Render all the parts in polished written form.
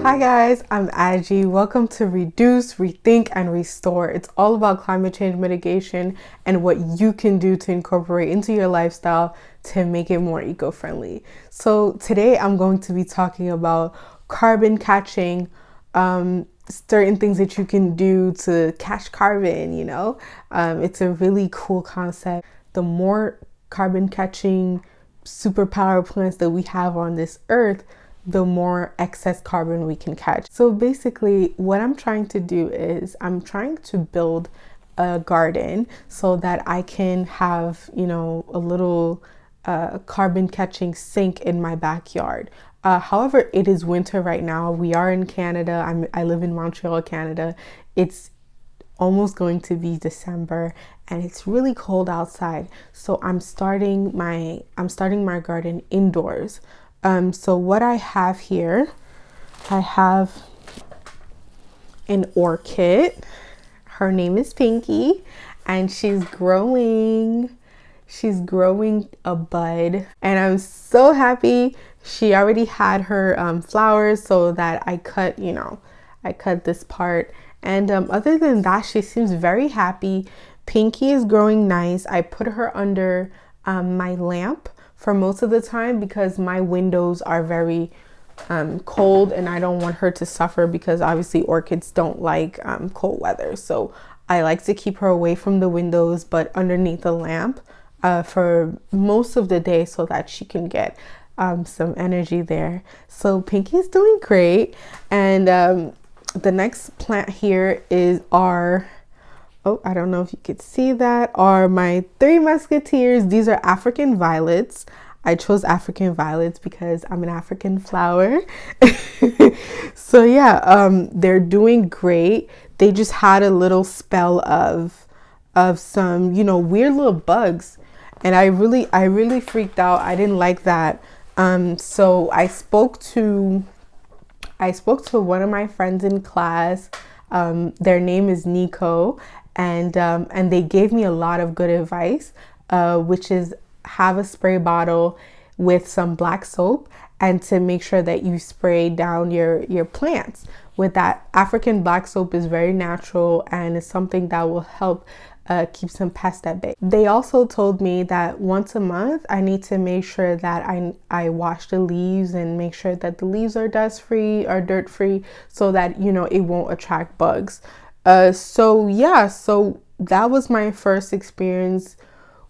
Hi guys, I'm Aji. Welcome to Reduce, Rethink, and Restore. It's all about climate change mitigation and what you can do to incorporate into your lifestyle to make it more eco-friendly. So today I'm going to be talking about carbon catching, certain things that you can do to catch carbon. It's a really cool concept. The more carbon catching superpower plants that we have on this earth, the more excess carbon we can catch. So basically what I'm trying to do is I'm trying to build a garden so that I can have, a little carbon catching sink in my backyard. However, it is winter right now. We are in Canada. I live in Montreal, Canada. It's almost going to be December and it's really cold outside. So I'm starting my garden indoors. So what I have here, I have an orchid. Her name is Pinky and she's growing a bud and I'm so happy. She already had her flowers, so that I cut this part. And other than that, she seems very happy. Pinky is growing nice. I put her under my lamp for most of the time because my windows are very cold and I don't want her to suffer, because obviously orchids don't like cold weather. So I like to keep her away from the windows but underneath the lamp for most of the day so that she can get some energy there. So Pinky's doing great. And the next plant here is I don't know if you could see that, are my three musketeers. These are African violets. I chose African violets because I'm an African flower. So yeah, they're doing great. They just had a little spell of some, weird little bugs. And I really freaked out. I didn't like that. So I spoke to one of my friends in class. Their name is Nico. And they gave me a lot of good advice, which is have a spray bottle with some black soap and to make sure that you spray down your plants with that. African black soap is very natural and is something that will help keep some pests at bay. They also told me that once a month I need to make sure that I wash the leaves and make sure that the leaves are dust free or dirt free, so that it won't attract bugs. So that was my first experience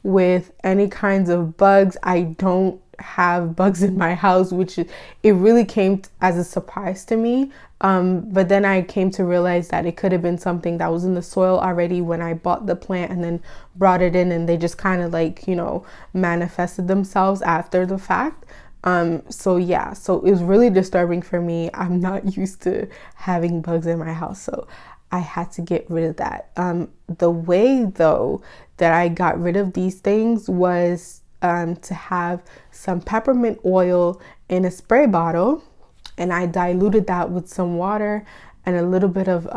with any kinds of bugs. I don't have bugs in my house, it really came as a surprise to me. But then I came to realize that it could have been something that was in the soil already when I bought the plant and then brought it in, and they just kind of manifested themselves after the fact. So it was really disturbing for me. I'm not used to having bugs in my house, so I had to get rid of that. The way though that I got rid of these things was to have some peppermint oil in a spray bottle, and I diluted that with some water and a little bit of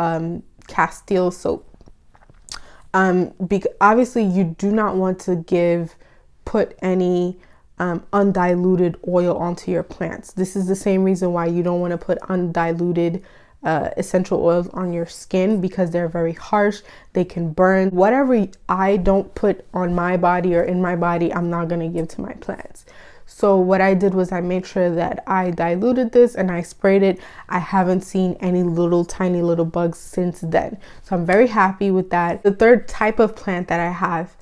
Castile soap. Obviously you do not want to put any undiluted oil onto your plants. This is the same reason why you don't want to put undiluted essential oils on your skin, because they're very harsh. They can burn. Whatever I don't put on my body or in my body, I'm not going to give to my plants. So what I did was I made sure that I diluted this and I sprayed it. I haven't seen any tiny little bugs since then. So I'm very happy with that. The third type of plant that I have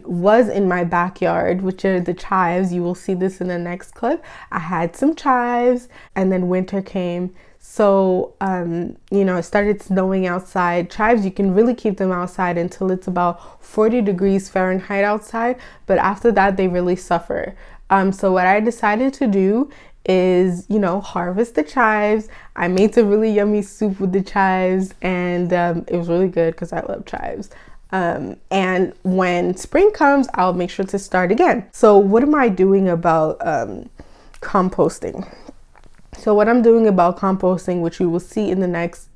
was in my backyard, which are the chives. You will see this in the next clip. I had some chives and then winter came. So, it started snowing outside. Chives, you can really keep them outside until it's about 40 degrees Fahrenheit outside. But after that, they really suffer. So what I decided to do is, harvest the chives. I made some really yummy soup with the chives, and it was really good because I love chives. And when spring comes, I'll make sure to start again. So what am I doing about composting? So what I'm doing about composting, which you will see in the next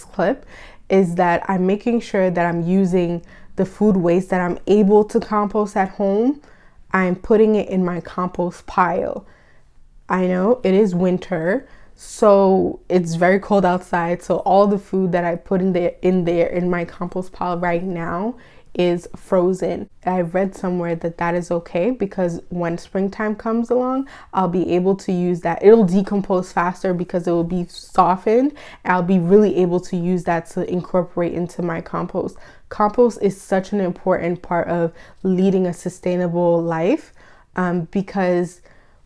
clip, is that I'm making sure that I'm using the food waste that I'm able to compost at home. I'm putting it in my compost pile. I know it is winter, So it's very cold outside. So all the food that I put in my compost pile right now is frozen. I read somewhere that that is okay because when springtime comes along, I'll be able to use that. It'll decompose faster because it will be softened. I'll be really able to use that to incorporate into my compost. Compost is such an important part of leading a sustainable life, because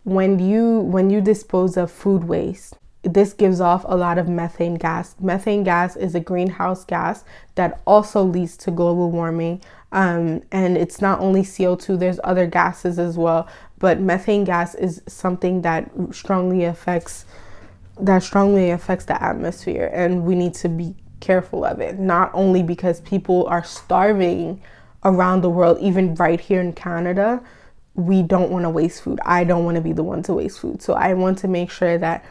when you dispose of food waste, this gives off a lot of methane gas. Methane gas is a greenhouse gas that also leads to global warming. And it's not only CO2, there's other gases as well. But methane gas is something that strongly affects the atmosphere, and we need to be careful of it. Not only because people are starving around the world, even right here in Canada, we don't want to waste food. I don't want to be the one to waste food. So I want to make sure that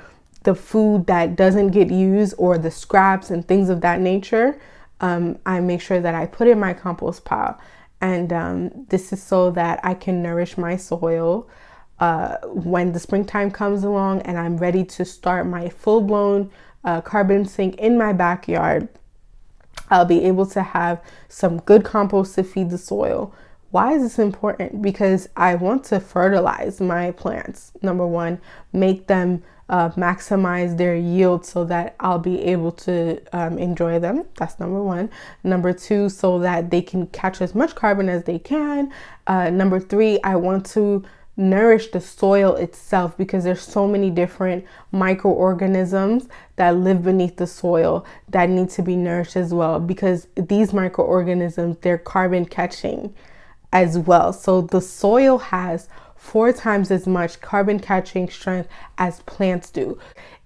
the food that doesn't get used or the scraps and things of that nature, I make sure that I put in my compost pile. And this is so that I can nourish my soil when the springtime comes along and I'm ready to start my full-blown carbon sink in my backyard. I'll be able to have some good compost to feed the soil. Why is this important? Because I want to fertilize my plants. Number one, make them maximize their yield so that I'll be able to enjoy them. That's number one. Number two, so that they can catch as much carbon as they can. Number three, I want to nourish the soil itself because there's so many different microorganisms that live beneath the soil that need to be nourished as well, because these microorganisms, they're carbon catching as well. So the soil has 4 times as much carbon catching strength as plants do.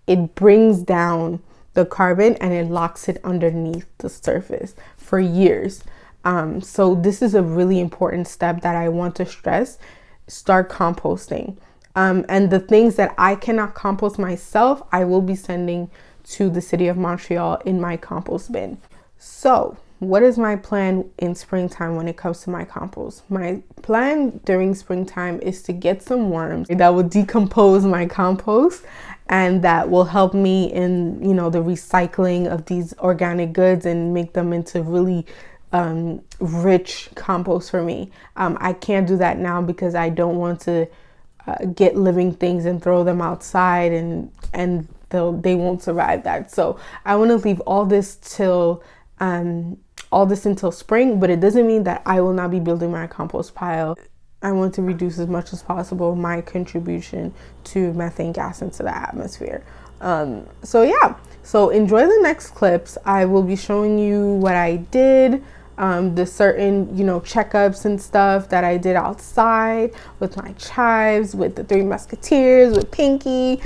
It brings down the carbon and it locks it underneath the surface for years. So this is a really important step that I want to stress. Start composting. And the things that I cannot compost myself, I will be sending to the city of Montreal in my compost bin. So what is my plan in springtime when it comes to my compost? My plan during springtime is to get some worms that will decompose my compost and that will help me in, the recycling of these organic goods and make them into really rich compost for me. I can't do that now because I don't want to get living things and throw them outside and they won't survive that. So I want to leave all this until spring, but it doesn't mean that I will not be building my compost pile. I want to reduce as much as possible my contribution to methane gas into the atmosphere. So enjoy the next clips. I will be showing you what I did, the certain, checkups and stuff that I did outside with my chives, with the 3 Musketeers, with Pinky.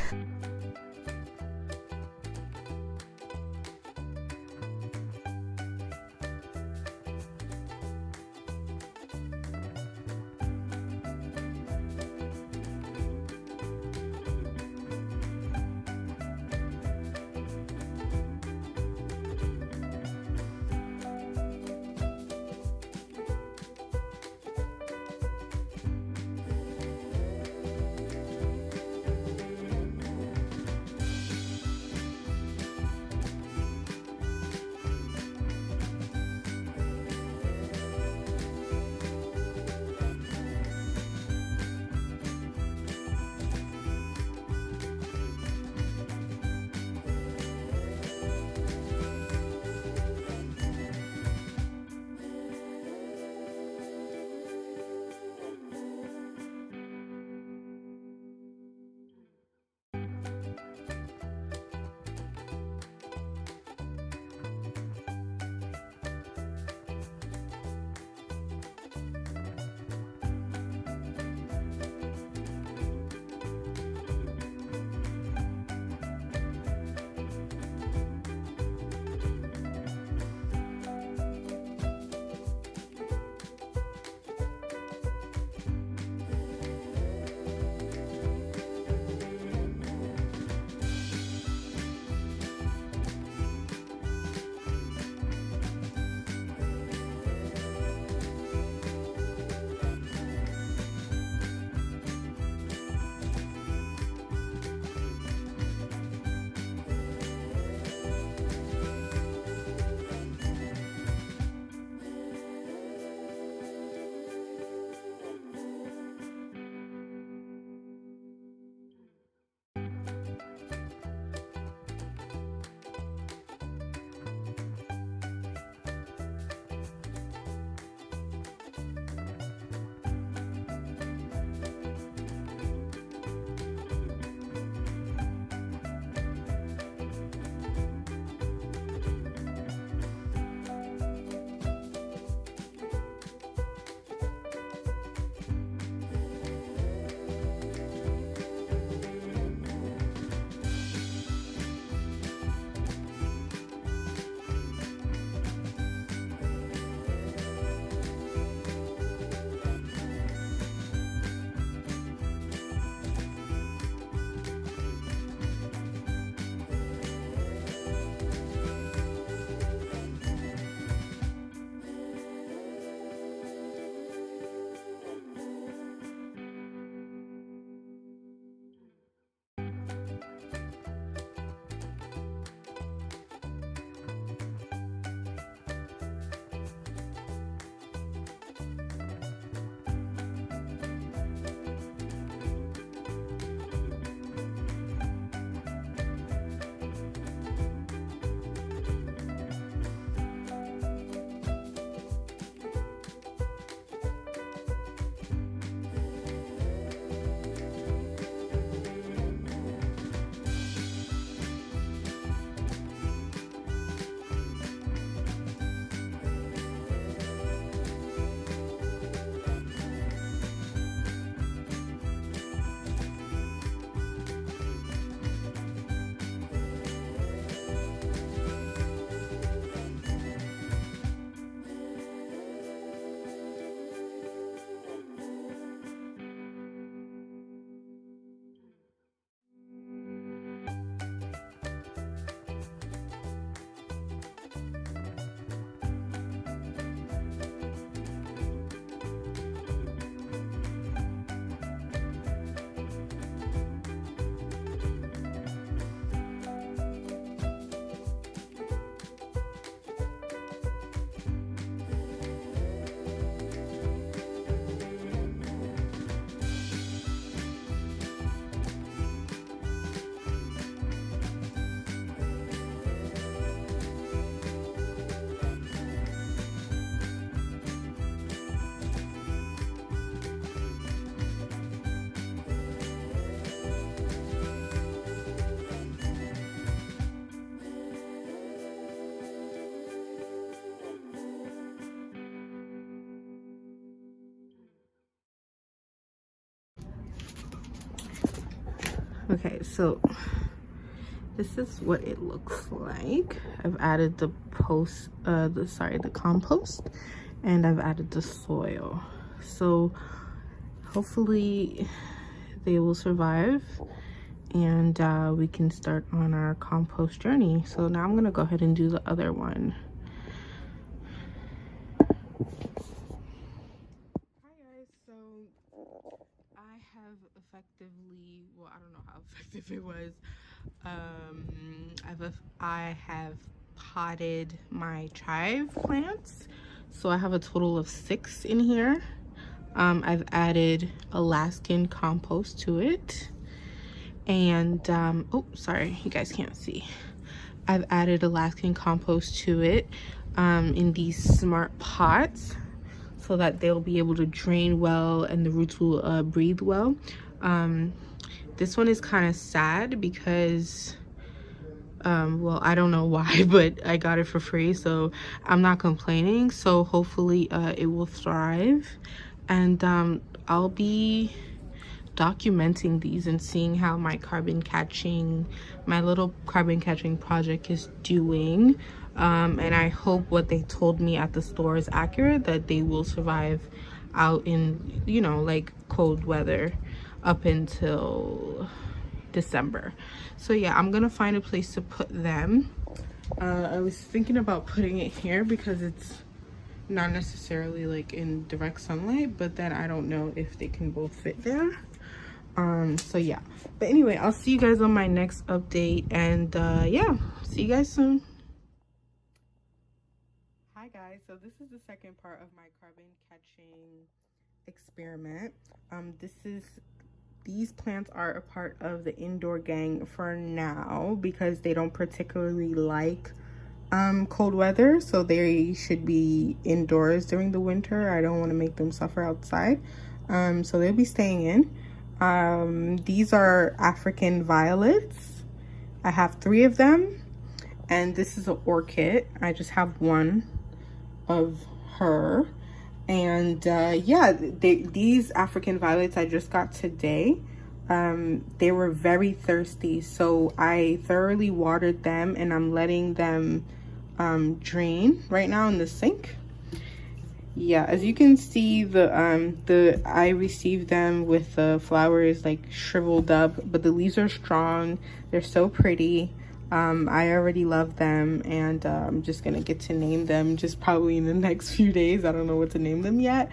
Okay, so this is what it looks like. I've added the compost, and I've added the soil. So hopefully they will survive, and we can start on our compost journey. So now I'm gonna go ahead and do the other one. Hi guys, so I have effectively, well, I don't know how effective it was. I have potted my chive plants, so I have a total of 6 in here. I've added Alaskan compost to it, and oh, sorry, you guys can't see. I've added Alaskan compost to it in these smart pots, so that they'll be able to drain well and the roots will breathe well. This one is kind of sad because well, I don't know why, but I got it for free, so I'm not complaining. So hopefully it will thrive, and I'll be documenting these and seeing how my little carbon catching project is doing. And I hope what they told me at the store is accurate, that they will survive out in, you know, like cold weather up until December. So yeah, I'm gonna find a place to put them. I was thinking about putting it here because it's not necessarily like in direct sunlight, but then I don't know if they can both fit there. So yeah, but anyway, I'll see you guys on my next update, and yeah, see you guys soon. Hi guys, so this is the second part of my carbon catching experiment. These plants are a part of the indoor gang for now because they don't particularly like cold weather, so they should be indoors during the winter. I don't want to make them suffer outside, so they'll be staying in. These are African violets. I have 3 of them, and this is an orchid. I just have one of her. And yeah, these African violets I just got today. They were very thirsty, so I thoroughly watered them, and I'm letting them drain right now in the sink. Yeah, as you can see, I received them with the flowers like shriveled up, but the leaves are strong. They're so pretty. I already love them, and I'm just gonna get to name them just probably in the next few days. I don't know what to name them yet,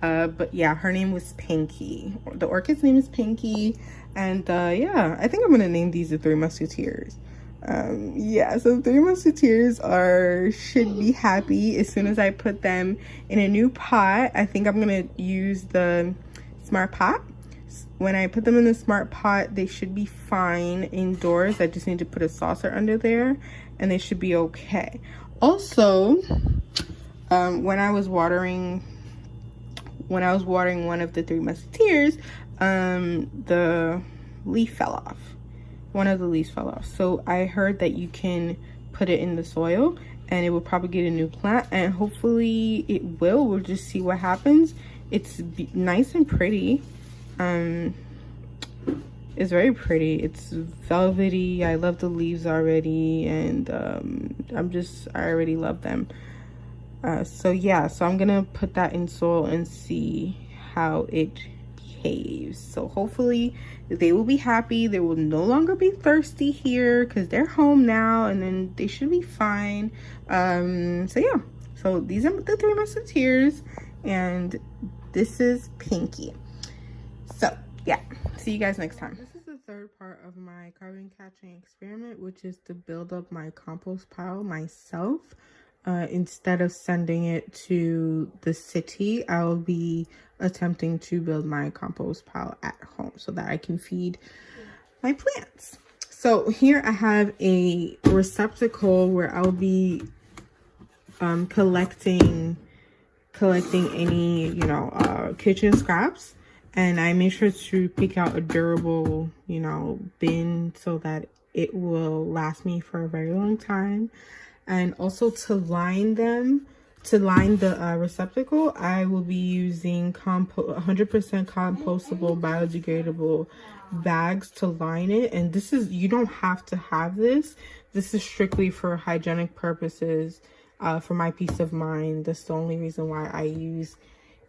but yeah, her name was Pinky. The orchid's name is Pinky, and yeah, I think I'm gonna name these the 3 Musketeers. Yeah, so 3 Musketeers should be happy as soon as I put them in a new pot. I think I'm gonna use the smart pot. When I put them in the smart pot, they should be fine indoors. I just need to put a saucer under there, and they should be okay. Also, when I was watering one of the 3 Musketeers, the leaf fell off. One of the leaves fell off. So I heard that you can put it in the soil and it will propagate a new plant, and hopefully it will. We'll just see what happens. It's nice and pretty. It's very pretty. It's velvety. I love the leaves already, and I already love them. So yeah, so I'm gonna put that in soil and see how it behaves. So hopefully they will be happy. They will no longer be thirsty here because they're home now, and then they should be fine. So yeah, so these are the 3 Musketeers, and this is Pinky. So yeah, see you guys next time. This is the 3rd part of my carbon catching experiment, which is to build up my compost pile myself. Instead of sending it to the city, I'll be attempting to build my compost pile at home so that I can feed my plants. So here I have a receptacle where I'll be collecting any, you know, kitchen scraps. And I made sure to pick out a durable, you know, bin so that it will last me for a very long time. And also to line them, To line the receptacle, I will be using 100% compostable, biodegradable bags to line it. And this is, you don't have to have this. This is strictly for hygienic purposes, for my peace of mind. That's the only reason why I use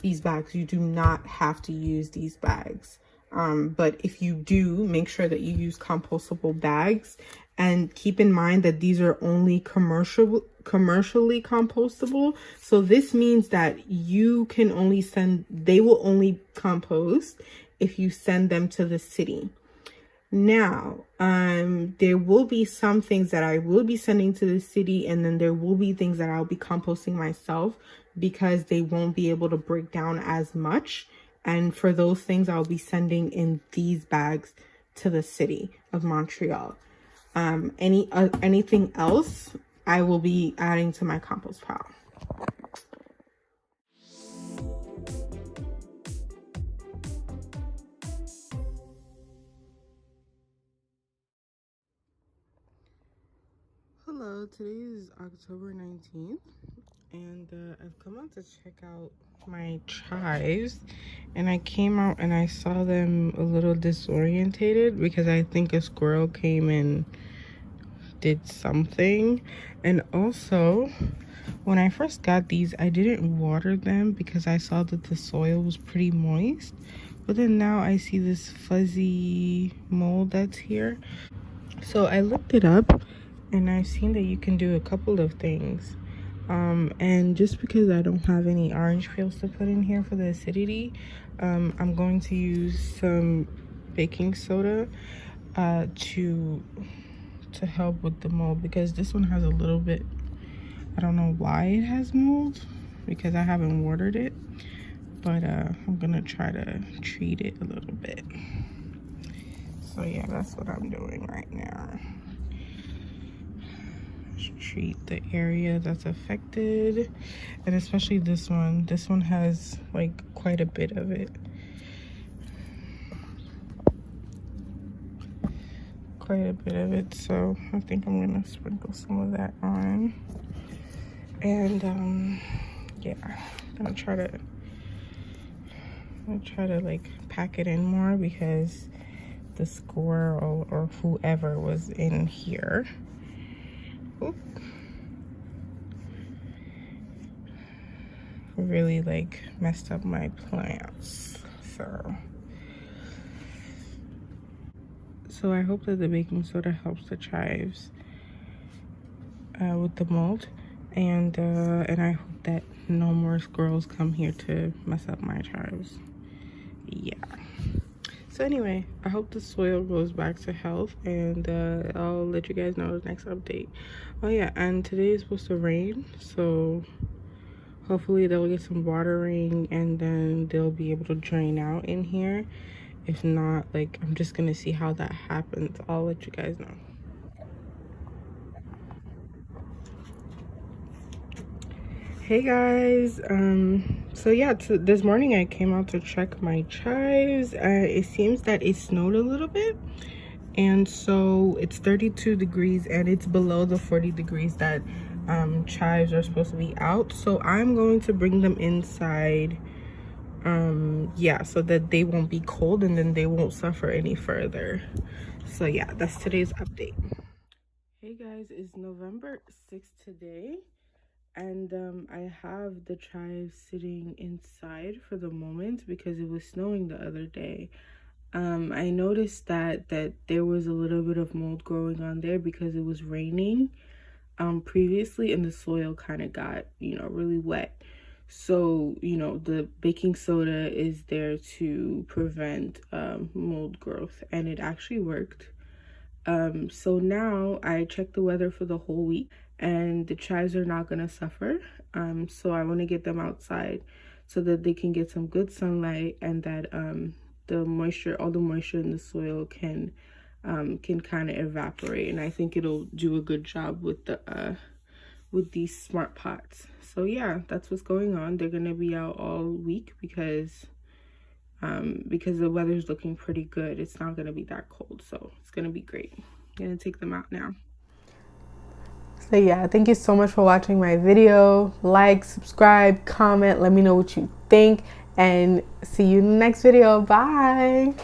these bags. You do not have to use these bags. But if you do, make sure that you use compostable bags, and keep in mind that these are only commercially compostable. So this means that you can only they will only compost if you send them to the city. Now, there will be some things that I will be sending to the city, and then there will be things that I'll be composting myself because they won't be able to break down as much. And for those things, I'll be sending in these bags to the city of Montreal. Anything else, I will be adding to my compost pile. Hello, today is October 19th, and I've come out to check out my chives, and I came out and I saw them a little disorientated because I think a squirrel came and did something. And also, when I first got these, I didn't water them because I saw that the soil was pretty moist, but then now I see this fuzzy mold that's here. So I looked it up, and I've seen that you can do a couple of things. And just because I don't have any orange peels to put in here for the acidity, I'm going to use some baking soda to help with the mold, because this one has a little bit, I don't know why it has mold because I haven't watered it, but I'm gonna try to treat it a little bit. So yeah, that's what I'm doing right now. Treat the area that's affected, and especially this one. This one has like quite a bit of it. So I think I'm gonna sprinkle some of that on. And yeah, I'm gonna try to like pack it in more because the squirrel or whoever was in here. Oop. Really like messed up my plants. So I hope that the baking soda helps the chives with the mold, and I hope that no more squirrels come here to mess up my chives. Yeah. So anyway, I hope the soil goes back to health, and I'll let you guys know the next update. Oh yeah, and today is supposed to rain, so hopefully they'll get some watering and then they'll be able to drain out in here. If not, like, I'm just gonna see how that happens. I'll let you guys know. Hey guys, so yeah, this morning I came out to check my chives. It seems that it snowed a little bit, and so it's 32 degrees and it's below the 40 degrees that chives are supposed to be out. So I'm going to bring them inside, yeah, so that they won't be cold and then they won't suffer any further. So yeah, that's today's update. Hey guys, it's November 6th today, and I have the chives sitting inside for the moment because it was snowing the other day. I noticed that there was a little bit of mold growing on there because it was raining previously, and the soil kind of got, you know, really wet. So, you know, the baking soda is there to prevent mold growth, and it actually worked. So now I checked the weather for the whole week, and the chives are not gonna suffer. So I want to get them outside so that they can get some good sunlight, and that the moisture, all the moisture in the soil can kind of evaporate, and I think it'll do a good job with the with these smart pots. So yeah, that's what's going on. They're gonna be out all week because the weather's looking pretty good. It's not gonna be that cold, so it's gonna be great. I'm gonna take them out now. So yeah, thank you so much for watching my video. Like, subscribe, comment, let me know what you think, and see you in the next video. Bye.